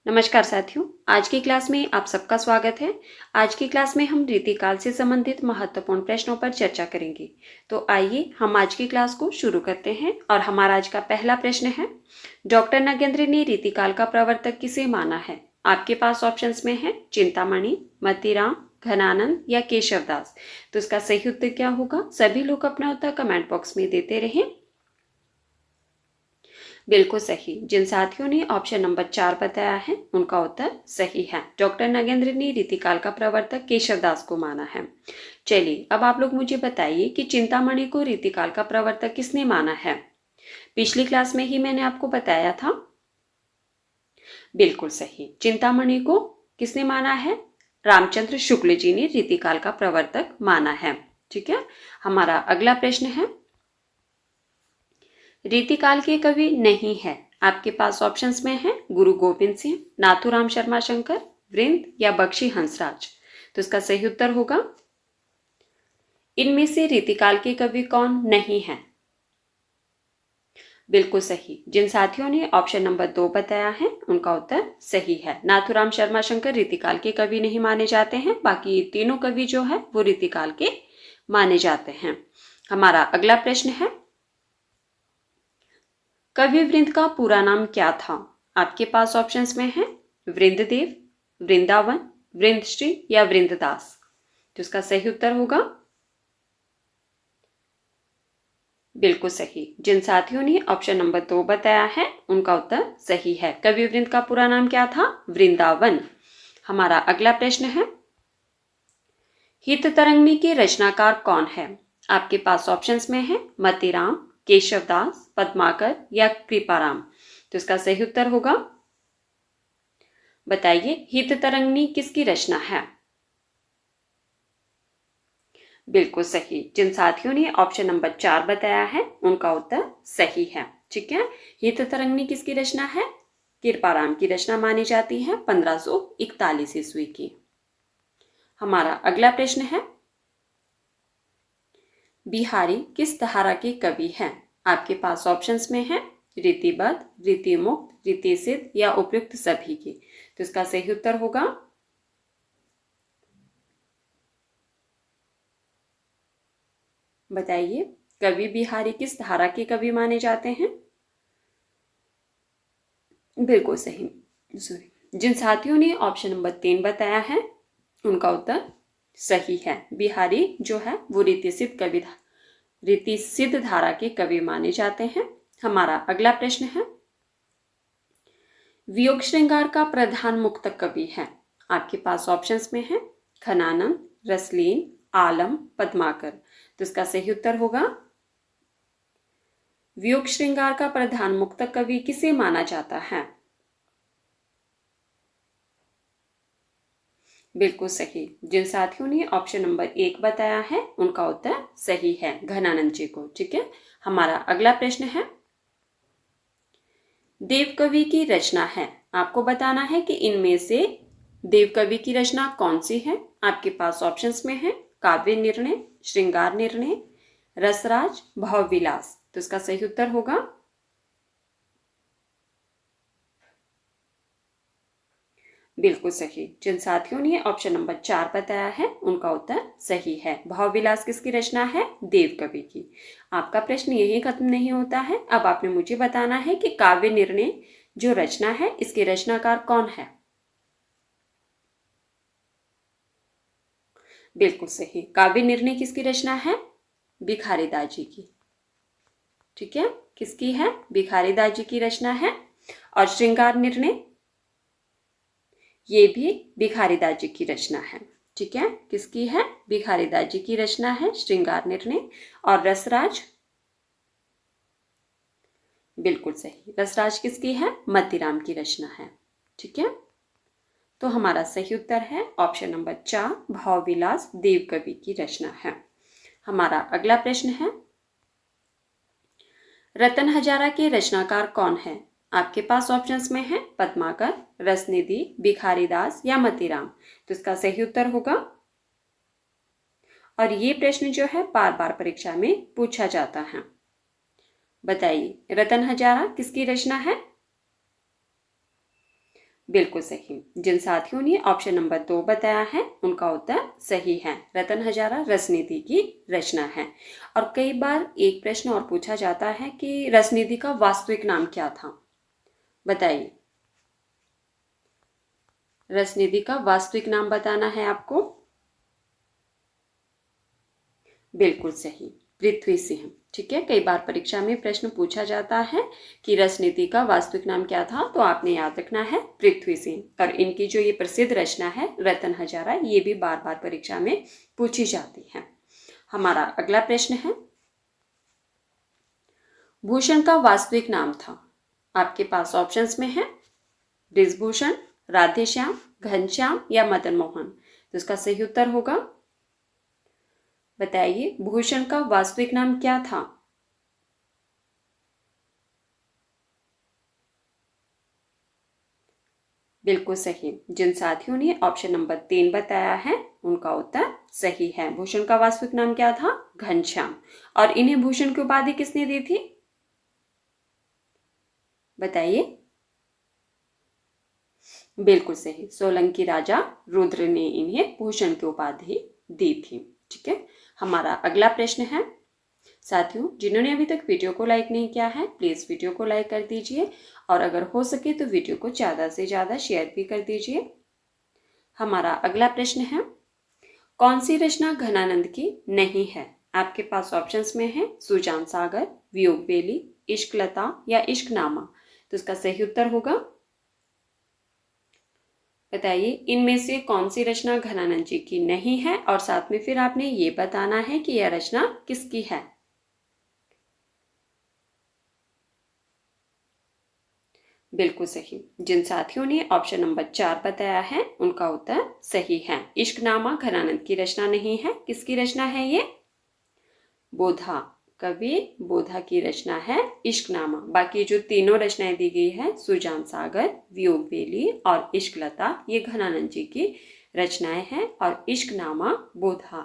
नमस्कार साथियों, आज की क्लास में आप सबका स्वागत है। आज की क्लास में हम रीतिकाल से संबंधित महत्वपूर्ण प्रश्नों पर चर्चा करेंगे। तो आइए हम आज की क्लास को शुरू करते हैं और हमारा आज का पहला प्रश्न है, डॉक्टर नगेंद्र ने रीतिकाल का प्रवर्तक किसे माना है? आपके पास ऑप्शंस में है चिंतामणि, मतीराम, घनानंद या केशवदास। तो इसका सही उत्तर क्या होगा? सभी लोग अपना उत्तर कमेंट बॉक्स में देते रहें। बिल्कुल सही। जिन साथियों ने ऑप्शन नंबर 4 बताया है उनका उत्तर सही है। डॉक्टर नगेंद्र ने रीतिकाल का प्रवर्तक केशवदास को माना है। चलिए अब आप लोग मुझे बताइए कि चिंतामणि को रीतिकाल का प्रवर्तक किसने माना है? पिछली क्लास में ही मैंने आपको बताया था। बिल्कुल सही। चिंतामणि को किसने माना है? रामचंद्र शुक्ल जी ने रीतिकाल का प्रवर्तक माना है। ठीक है। हमारा अगला प्रश्न है, रीतिकाल के कवि नहीं है। आपके पास ऑप्शंस में है गुरु गोविंद सिंह, नाथूराम शर्मा शंकर, वृंद या बख्शी हंसराज। तो इसका सही उत्तर होगा, इनमें से रीतिकाल के कवि कौन नहीं है? बिल्कुल सही। जिन साथियों ने ऑप्शन नंबर 2 बताया है उनका उत्तर सही है। नाथूराम शर्मा शंकर रीतिकाल के कवि नहीं माने जाते हैं, बाकी तीनों कवि जो है वो रीतिकाल के माने जाते हैं। हमारा अगला प्रश्न है, कवि वृंद का पूरा नाम क्या था? आपके पास ऑप्शंस में है वृंददेव, वृंदावन, वृंदश्री या वृंददास। तो इसका सही उत्तर होगा, बिल्कुल सही। जिन साथियों ने ऑप्शन नंबर 2 बताया है उनका उत्तर सही है। कवि वृंद का पूरा नाम क्या था? वृंदावन। हमारा अगला प्रश्न है, हित तरंगिणी के रचनाकार कौन है? आपके पास ऑप्शंस में है मतीराम, केशवदास, पद्माकर या कृपाराम। तो इसका सही उत्तर होगा, बताइए हित तरंगिणी किसकी रचना है? बिल्कुल सही। जिन साथियों ने ऑप्शन नंबर 4 बताया है उनका उत्तर सही है। ठीक है। हित तरंगिणी किसकी रचना है? कृपाराम की रचना मानी जाती है 1541 ईस्वी की। हमारा अगला प्रश्न है, बिहारी किस धारा के कवि हैं? आपके पास ऑप्शंस में है रीतिबद्ध, रीतिमुक्त, रीतिसिद्ध या उपयुक्त सभी की। तो इसका सही उत्तर होगा, बताइए कवि बिहारी किस धारा के कवि माने जाते हैं? बिल्कुल सही। सॉरी। जिन साथियों ने ऑप्शन नंबर 3 बताया है उनका उत्तर सही है। बिहारी जो है वो रीति सिद्ध धारा के कवि माने जाते हैं। हमारा अगला प्रश्न है, वियोग श्रृंगार का प्रधान मुक्तक कवि है? आपके पास ऑप्शंस में है घनानंद, रसलीन, आलम, पद्माकर। तो इसका सही उत्तर होगा, वियोग श्रृंगार का प्रधान मुक्तक कवि किसे माना जाता है? बिल्कुल सही। जिन साथियों ने ऑप्शन नंबर 1 बताया है उनका उत्तर सही है, घनानंद जी को। ठीक है। हमारा अगला प्रश्न है, देवकवि की रचना है। आपको बताना है कि इनमें से देवकवि की रचना कौन सी है। आपके पास ऑप्शंस में है काव्य निर्णय, श्रृंगार निर्णय, रसराज, भावविलास। तो इसका सही उत्तर होगा, बिल्कुल सही। जिन साथियों ने ऑप्शन नंबर 4 बताया है उनका उत्तर सही है। भावविलास किसकी रचना है? देवकवि की। आपका प्रश्न यही खत्म नहीं होता है। अब आपने मुझे बताना है कि काव्य निर्णय जो रचना है इसके रचनाकार कौन है? बिल्कुल सही। काव्य निर्णय किसकी रचना है? भिखारीदास जी की। ठीक है। किसकी है? भिखारीदास जी की रचना है। और श्रृंगार निर्णय ये भी भिखारीदास जी की रचना है। ठीक है। किसकी है? भिखारीदास जी की रचना है श्रृंगार निर्णय। और रसराज, बिल्कुल सही। रसराज किसकी है? मतीराम की रचना है। ठीक है। तो हमारा सही उत्तर है ऑप्शन नंबर 4, भावविलास देवकवि की रचना है। हमारा अगला प्रश्न है, रतन हजारा के रचनाकार कौन है? आपके पास ऑप्शंस में है पद्माकर, रसनिधि, भिखारीदास या मतीराम। तो इसका सही उत्तर होगा, और ये प्रश्न जो है बार बार परीक्षा में पूछा जाता है। बताइए रतन हजारा किसकी रचना है? बिल्कुल सही। जिन साथियों ने ऑप्शन नंबर 2 बताया है उनका उत्तर सही है। रतन हजारा रसनीति की रचना है। और कई बार एक प्रश्न और पूछा जाता है कि रसनीति का वास्तविक नाम क्या था? बताइए। रसनीति का वास्तविक नाम बताना है आपको। बिल्कुल सही, पृथ्वी सिंह। ठीक है, कई बार परीक्षा में प्रश्न पूछा जाता है कि रसनीति का वास्तविक नाम क्या था, तो आपने याद रखना है पृथ्वी सिंह। और इनकी जो ये प्रसिद्ध रचना है रतन हजारा, ये भी बार बार परीक्षा में पूछी जाती है। हमारा अगला प्रश्न है, भूषण का वास्तविक नाम था। आपके पास ऑप्शंस में है बृजभूषण, राधेश्याम, घनश्याम या मदन मोहन। तो इसका सही उत्तर होगा, बताइए, भूषण का वास्तविक नाम क्या था? बिल्कुल सही। जिन साथियों ने ऑप्शन नंबर 3 बताया है उनका उत्तर सही है। भूषण का वास्तविक नाम क्या था? घनश्याम। और इन्हें भूषण की उपाधि किसने दी थी? बताइए। बिल्कुल सही, सोलंकी राजा रुद्र ने इन्हें भूषण की उपाधि दी थी। ठीक है, हमारा अगला प्रश्न है, साथियों जिन्होंने अभी तक वीडियो को लाइक नहीं किया है प्लीज वीडियो को लाइक कर दीजिए और अगर हो सके तो वीडियो को ज्यादा से ज्यादा शेयर भी कर दीजिए। हमारा अगला प्रश्न है, कौन सी रचना घनानंद की नहीं है? आपके पास ऑप्शंस में है सुजान सागर, वियोग बेली, इश्क लता या इश्कनामा। तो इसका सही उत्तर होगा, बताइए, इनमें से कौन सी रचना घनानंद जी की नहीं है और साथ में फिर आपने ये बताना है कि यह रचना किसकी है। बिल्कुल सही। जिन साथियों ने ऑप्शन नंबर 4 बताया है उनका उत्तर सही है। इश्कनामा घनानंद की रचना नहीं है। किसकी रचना है ये? बोधा, कवि बोधा की रचना है इश्कनामा। बाकी जो तीनों रचनाएं दी गई है सुजान सागर, वियोग बेली और इश्कलता, ये घनानंद जी की रचनाएं हैं और इश्कनामा बोधा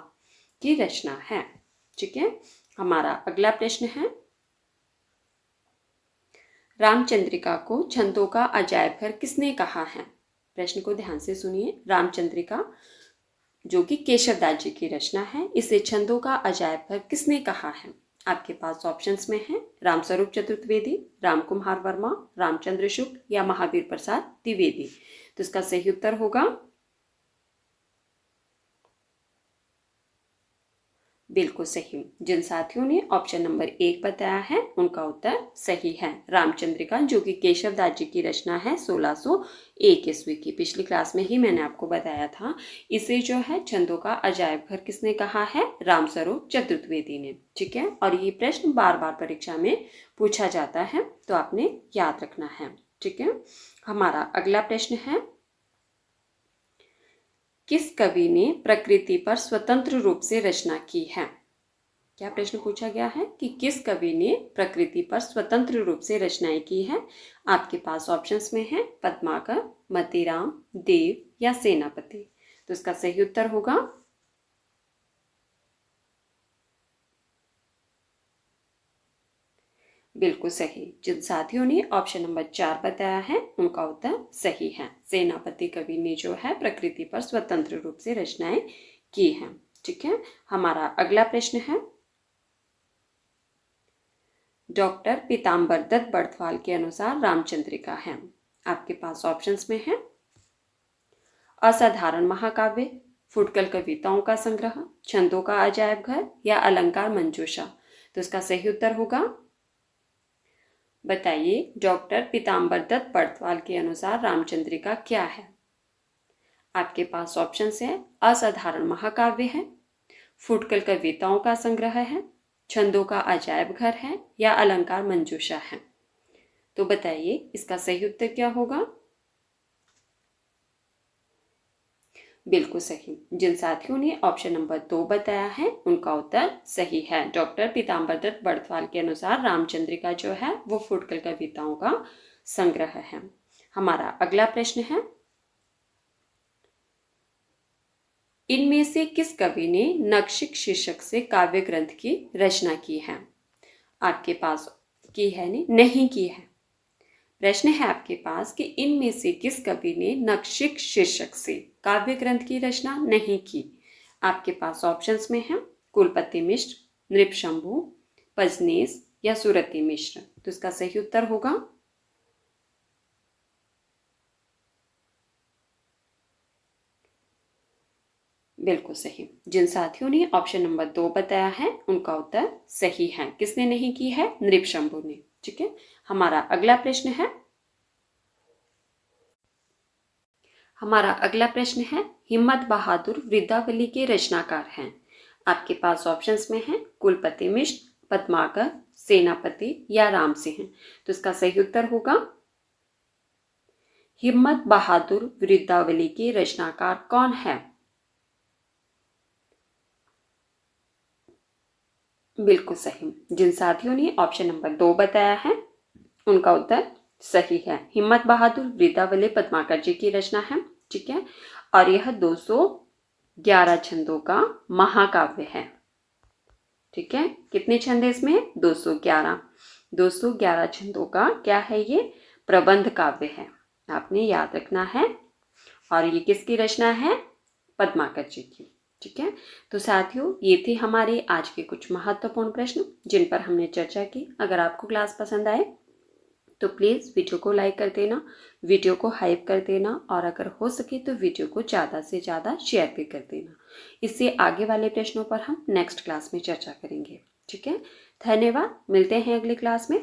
की रचना है। ठीक है, हमारा अगला प्रश्न है, रामचंद्रिका को छंदों का अजायब घर किसने कहा है? प्रश्न को ध्यान से सुनिए। रामचंद्रिका जो कि केशवदास जी की रचना है, इसे छंदों का अजायब घर किसने कहा है? आपके पास ऑप्शंस में है रामस्वरूप चतुर्वेदी, रामकुमार वर्मा, रामचंद्र शुक्ल या महावीर प्रसाद द्विवेदी। तो इसका सही उत्तर होगा, बिल्कुल सही। जिन साथियों ने ऑप्शन नंबर 1 बताया है उनका उत्तर सही है। रामचंद्रिका जो कि केशवदास जी की रचना है 1601 ईस्वी की, पिछली क्लास में ही मैंने आपको बताया था। इसे जो है छंदों का अजायब घर किसने कहा है? रामस्वरूप चतुर्वेदी ने। ठीक है, और ये प्रश्न बार बार परीक्षा में पूछा जाता है तो आपने याद रखना है। ठीक है, हमारा अगला प्रश्न है, किस कवि ने प्रकृति पर स्वतंत्र रूप से रचना की है? क्या प्रश्न पूछा गया है कि किस कवि ने प्रकृति पर स्वतंत्र रूप से रचनाएं की है? आपके पास ऑप्शंस में है पद्माकर, मतीराम, देव या सेनापति। तो इसका सही उत्तर होगा, बिल्कुल सही। जिन साथियों ने ऑप्शन नंबर 4 बताया है उनका उत्तर सही है। सेनापति कवि ने जो है प्रकृति पर स्वतंत्र रूप से रचनाएं की हैं। ठीक है, हमारा अगला प्रश्न है, डॉक्टर पीताम्बर दत्त बड़थवाल के अनुसार रामचंद्रिका है। आपके पास ऑप्शंस में है असाधारण महाकाव्य, फुटकल कविताओं का संग्रह, छंदों का अजायब घर या अलंकार मंजूषा। तो इसका सही उत्तर होगा, बताइए, डॉक्टर पीताम्बर दत्त बड़थवाल के अनुसार रामचंद्रिका क्या है? आपके पास ऑप्शन है असाधारण महाकाव्य है, फुटकल कविताओं का संग्रह है, छंदों का अजायब घर है या अलंकार मंजूषा है। तो बताइए इसका सही उत्तर क्या होगा? बिल्कुल सही। जिन साथियों ने ऑप्शन नंबर 2 बताया है उनका उत्तर सही है। डॉक्टर पीताम्बर दत्त बड़थवाल के अनुसार रामचंद्रिका जो है वो फुटकल कविताओं का संग्रह है। हमारा अगला प्रश्न है, इनमें से किस कवि ने नक्षिक शीर्षक से काव्य ग्रंथ की रचना की है? आपके पास की है नहीं की है। प्रश्न है आपके पास कि इनमें से किस कवि ने नखशिख शीर्षक से काव्य ग्रंथ की रचना नहीं की। आपके पास ऑप्शंस में है कुलपति मिश्र, नृपशंभु, पजनेस या सुरति मिश्र। तो इसका सही उत्तर होगा बिल्कुल सही। जिन साथियों ने ऑप्शन नंबर 2 बताया है उनका उत्तर सही है। किसने नहीं की है? नृपशंभु ने। ठीक है, हमारा अगला प्रश्न है हिम्मत बहादुर वृद्धावली के रचनाकार हैं। आपके पास ऑप्शंस में है कुलपति मिश्र, पद्माकर, सेनापति या राम सिंह। तो इसका सही उत्तर होगा हिम्मत बहादुर वृद्धावली के रचनाकार कौन है? बिल्कुल सही। जिन साथियों ने ऑप्शन नंबर 2 बताया है उनका उत्तर सही है। हिम्मत बहादुर वृद्धावली पद्माकर जी की रचना है। ठीक है, और यह 211 छंदों का महाकाव्य है। ठीक है, कितने छंद है इसमें? 211। 211 छंदों का क्या है? ये प्रबंध काव्य है, आपने याद रखना है। और ये किसकी रचना है? पद्माकर जी की। ठीक है, तो साथियों ये थे हमारे आज के कुछ महत्वपूर्ण प्रश्न जिन पर हमने चर्चा की। अगर आपको क्लास पसंद आए तो प्लीज़ वीडियो को लाइक कर देना, वीडियो को हाइप कर देना और अगर हो सके तो वीडियो को ज़्यादा से ज़्यादा शेयर भी कर देना। इससे आगे वाले प्रश्नों पर हम नेक्स्ट क्लास में चर्चा करेंगे। ठीक है, धन्यवाद। मिलते हैं अगली क्लास में।